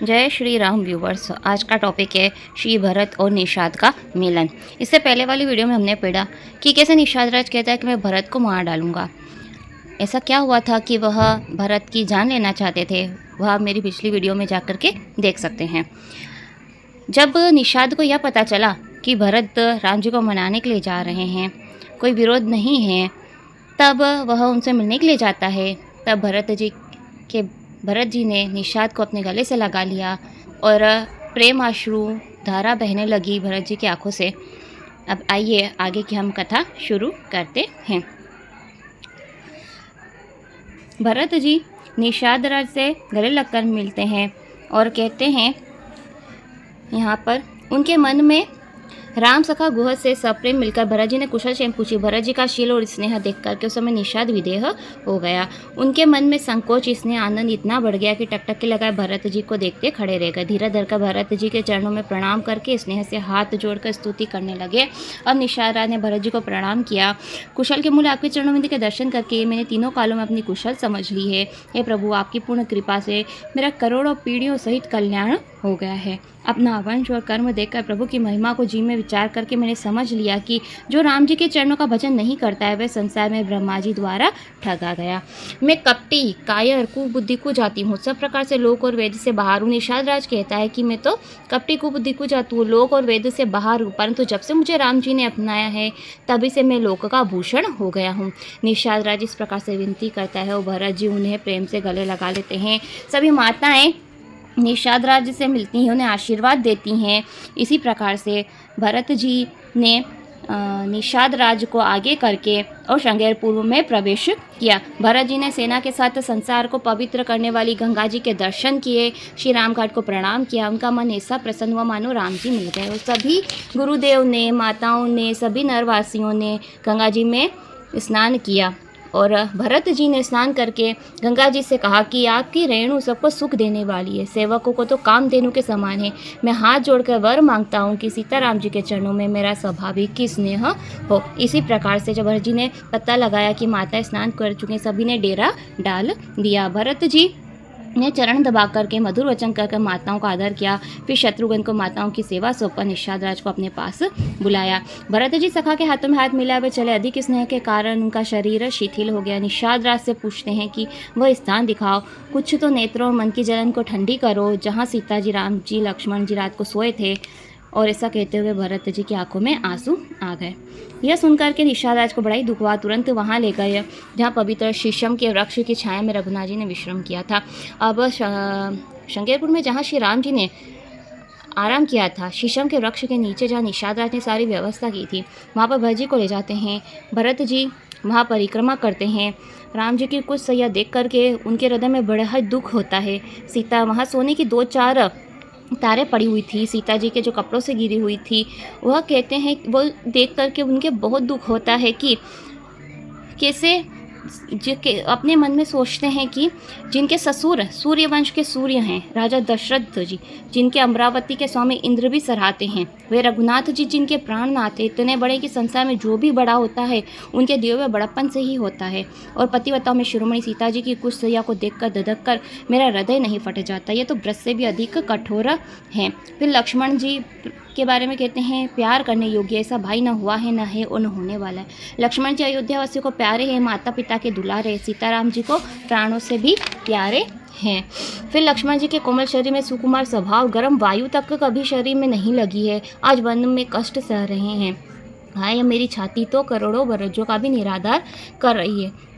जय श्री राम व्यूवर्स। आज का टॉपिक है श्री भरत और निषाद का मिलन। इससे पहले वाली वीडियो में हमने पढ़ा कि कैसे निषाद राज कहता है कि मैं भरत को मार डालूंगा। ऐसा क्या हुआ था कि वह भरत की जान लेना चाहते थे, वह आप मेरी पिछली वीडियो में जाकर के देख सकते हैं। जब निषाद को यह पता चला कि भरत राम जी को मनाने के लिए जा रहे हैं, कोई विरोध नहीं है, तब वह उनसे मिलने के लिए जाता है। तब भरत जी ने निषाद को अपने गले से लगा लिया और प्रेम अश्रु धारा बहने लगी भरत जी की आंखों से। अब आइए आगे की हम कथा शुरू करते हैं। भरत जी निषाद राज से गले लगकर मिलते हैं और कहते हैं, यहाँ पर उनके मन में राम सखा गुह से सप्रेम मिलकर भरत जी ने कुशल क्षेम पूछी। भरत जी का शील और स्नेह देख करके उस समय निषाद विदेह हो गया। उनके मन में संकोच स्नेह आनंद इतना बढ़ गया कि टकटकी लगाए भरत जी को देखते खड़े रह गए। धीरे धर कर भरत जी के चरणों में प्रणाम करके स्नेह से हाथ जोड़कर स्तुति करने लगे। अब निषाद राज ने भरत जी को प्रणाम किया। कुशल के मूल आपके चरणों में के दर्शन करके मैंने तीनों कालों में अपनी कुशल समझ ली है। हे प्रभु, आपकी पूर्ण कृपा से मेरा करोड़ों पीढ़ियों सहित कल्याण हो गया है। अपना वंश और कर्म देखकर प्रभु की महिमा को जी में विचार करके मैंने समझ लिया कि जो राम जी के चरणों का भजन नहीं करता है वह संसार में ब्रह्मा जी द्वारा ठगा गया। मैं कपटी, कायर, कुबुद्धि को जाती हूँ, सब प्रकार से लोक और वेद से बाहर हूँ। निषाद राज कहता है कि मैं तो कपटी, कुबुद्धि को जाती हूँ, लोक और वेद से बाहर हूँ, परंतु जब से मुझे राम जी ने अपनाया है तभी से मैं लोक का भूषण हो गया हूँ। निषाद राज इस प्रकार से विनती करता है और भरत जी उन्हें प्रेम से गले लगा लेते हैं। सभी माताएं निषाद राज से मिलती हैं, उन्हें आशीर्वाद देती हैं। इसी प्रकार से भरत जी ने निषाद राज को आगे करके और श्रृंगेरपुर में प्रवेश किया। भरत जी ने सेना के साथ संसार को पवित्र करने वाली गंगा जी के दर्शन किए, श्री राम घाट को प्रणाम किया। उनका मन ऐसा प्रसन्न हुआ मानो राम जी मिल गए। और सभी गुरुदेव ने, माताओं ने, सभी नरवासियों ने गंगा जी में स्नान किया और भरत जी ने स्नान करके गंगा जी से कहा कि आपकी रेणु सबको सुख देने वाली है, सेवकों को तो कामधेनु के समान है। मैं हाथ जोड़कर वर मांगता हूँ कि सीताराम जी के चरणों में मेरा स्वाभाविक की स्नेह हो। इसी प्रकार से जब भरत जी ने पता लगाया कि माता स्नान कर चुके, सभी ने डेरा डाल दिया। भरत जी ने चरण दबा करके मधुर वचन करके माताओं का आदर किया। फिर शत्रुघ्न को माताओं की सेवा सौंपकर निषाद राज को अपने पास बुलाया। भरत जी सखा के हाथों में हाथ मिला हुए चले। अधिक स्नेह के कारण उनका शरीर शिथिल हो गया। निषाद राज से पूछते हैं कि वह स्थान दिखाओ, कुछ तो नेत्रों और मन की जलन को ठंडी करो जहाँ सीता जी, राम जी, लक्ष्मण जी रात को सोए थे। और ऐसा कहते हुए भरत जी की आंखों में आंसू आ गए। यह सुनकर के निषाद राज को बड़ा ही दुख हुआ। तुरंत वहाँ ले गए जहाँ पवित्र शीशम के वृक्ष की छाया में रघुनाथ जी ने विश्राम किया था। अब श्रृंगेरपुर में जहाँ श्री राम जी ने आराम किया था, शीशम के वृक्ष के नीचे जहाँ निषाद राज ने सारी व्यवस्था की थी, वहाँ पर भरत जी को ले जाते हैं। भरत जी वहाँ परिक्रमा करते हैं। राम जी की कुछ सैया देख करके उनके हृदय में बड़ा ही दुख होता है। सीता वहाँ सोने की 2-4 तारें पड़ी हुई थी, सीता जी के जो कपड़ों से गिरी हुई थी, वह कहते हैं, वो देख करके उनके बहुत दुख होता है कि कैसे अपने मन में सोचते हैं कि जिनके ससुर सूर्यवंश के सूर्य हैं, राजा दशरथ जी, जिनके अमरावती के स्वामी इंद्र भी सराहते हैं, वे रघुनाथ जी जिनके प्राणनाथ हैं, इतने बड़े कि संसार में जो भी बड़ा होता है उनके दिए हुए बड़प्पन से ही होता है। और पतिव्रताओं में शिरोमणि सीता जी की कुछ सैया को देखकर धधक कर मेरा हृदय नहीं फट जाता, ये तो ब्रज से भी अधिक कठोर है। फिर लक्ष्मण जी के बारे में कहते हैं, प्यार करने योग्य ऐसा भाई न हुआ है, न है और न होने वाला है। लक्ष्मण जी अयोध्यावासियों को प्यारे हैं, माता पिता के दुलारे, सीताराम जी को प्राणों से भी प्यारे हैं। फिर लक्ष्मण जी के कोमल शरीर में सुकुमार स्वभाव, गर्म वायु तक कभी शरीर में नहीं लगी है, आज वन में कष्ट सह रहे हैं। हाय, मेरी छाती तो करोड़ों बरजों का भी निराधार कर रही है।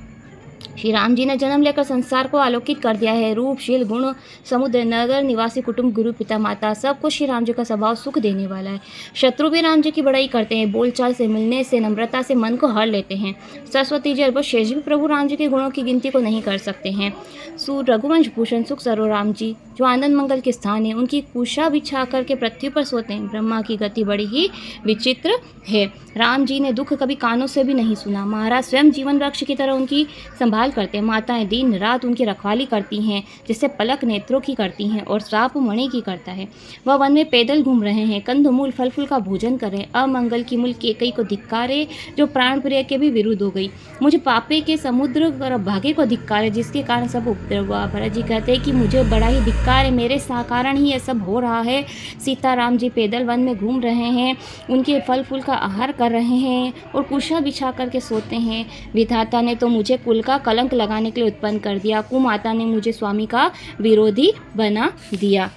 श्री राम जी ने जन्म लेकर संसार को आलोकित कर दिया है। रूप, शील, गुण, समुद्र, नगर निवासी, कुटुंब, गुरु, पिता, माता, सब कुछ श्री राम जी का स्वभाव सुख देने वाला है। शत्रु भी राम जी की बड़ाई करते हैं, बोलचाल से, मिलने से, नम्रता से मन को हर लेते हैं। सरस्वती जी और शेष भी प्रभु राम जी के गुणों की गिनती को नहीं कर सकते हैं। सूर्य, रघुवंश भूषण, सुख सरो राम जी जो आनंद मंगल के स्थान है, उनकी कुशा बिछा करके पृथ्वी पर सोते हैं। ब्रह्मा की गति बड़ी ही विचित्र है। राम जी ने दुख कभी कानों से भी नहीं सुना। महाराज स्वयं जीवन वृक्ष की तरह उनकी संभाल करते हैं। माताएं दिन रात उनकी रखवाली करती हैं, जिससे पलक नेत्रों की करती हैं और श्राप मणि की करता है। वह वन में पैदल घूम रहे हैं, कंदमूल फल फूल का भोजन कर रहे हैं। अमंगल की मूल केकई को धिक्कारे, जो प्राण प्रिय के भी विरुद्ध हो गई। मुझे पापे के समुद्र भागे को धिक्कारे, जिसके कारण सब उपद्रव हुआ। भरत जी कहते हैं कि मुझे बड़ा ही धिक्कार है, मेरे कारण ही ये सब हो रहा है। सीताराम जी पैदल वन में घूम रहे हैं, उनके फल फूल का आहार कर रहे हैं और कुशा बिछा करके सोते हैं। विधाता ने तो मुझे कुल का कलंक लगाने के लिए उत्पन्न कर दिया, कुमाता ने मुझे स्वामी का विरोधी बना दिया।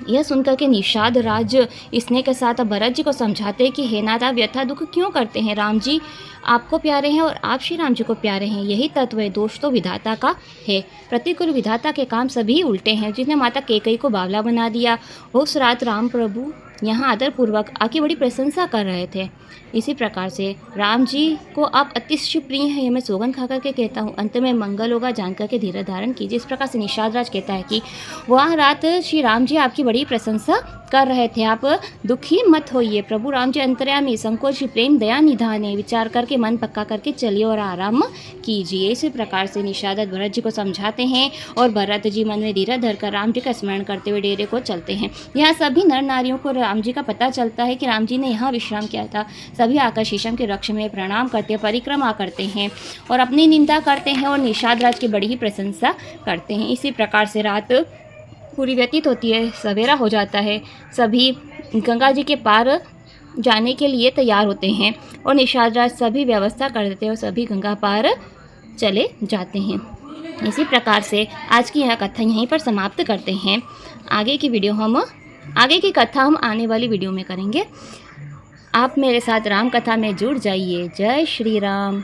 यह सुनकर के निषाद राज स्नेह के साथ भरत जी को समझाते हैं कि हे नाथ, आप व्यथा दुख क्यों करते हैं? राम जी आपको प्यारे हैं और आप श्री राम जी को प्यारे हैं, यही तत्व है। दोष तो विधाता का है, प्रतिकूल विधाता के काम सभी उल्टे हैं। जिसने माता केकई को बावला बना दिया, उस रात राम प्रभु यहाँ आदरपूर्वक आकी बड़ी प्रशंसा कर रहे थे। इसी प्रकार से राम जी को आप अतिशय प्रिय हैं, मैं सौगंध खा करके कहता हूँ, अंत में मंगल होगा, जान करके धीरज धारण कीजिए। इस प्रकार से निषाद राज कहता है कि वह रात श्री राम जी आपकी बड़ी प्रशंसा कर रहे थे, आप दुखी मत होइए। प्रभु राम जी अंतर्यामी, संकोच, प्रेम, दया निधाने, विचार करके मन पक्का करके चलिए और आराम कीजिए। इसी प्रकार से निषाद भरत जी को समझाते हैं और भरत जी मन में धीरज धरकर राम जी का स्मरण करते हुए डेरे को चलते हैं। यहाँ सभी नर नारियों को राम जी का पता चलता है कि राम जी ने यहाँ विश्राम किया था। सभी आकर शीशम के वृक्ष में प्रणाम करते हैं, परिक्रमा करते हैं और अपनी निंदा करते हैं और निषाद राज की बड़ी ही प्रशंसा करते हैं। इसी प्रकार से रात पूरी व्यतीत होती है, सवेरा हो जाता है। सभी गंगा जी के पार जाने के लिए तैयार होते हैं और निषाद राज सभी व्यवस्था कर देते हैं और सभी गंगा पार चले जाते हैं। इसी प्रकार से आज की यह कथा यहीं पर समाप्त करते हैं। आगे की कथा हम आने वाली वीडियो में करेंगे। आप मेरे साथ राम कथा में जुड़ जाइए। जय श्री राम।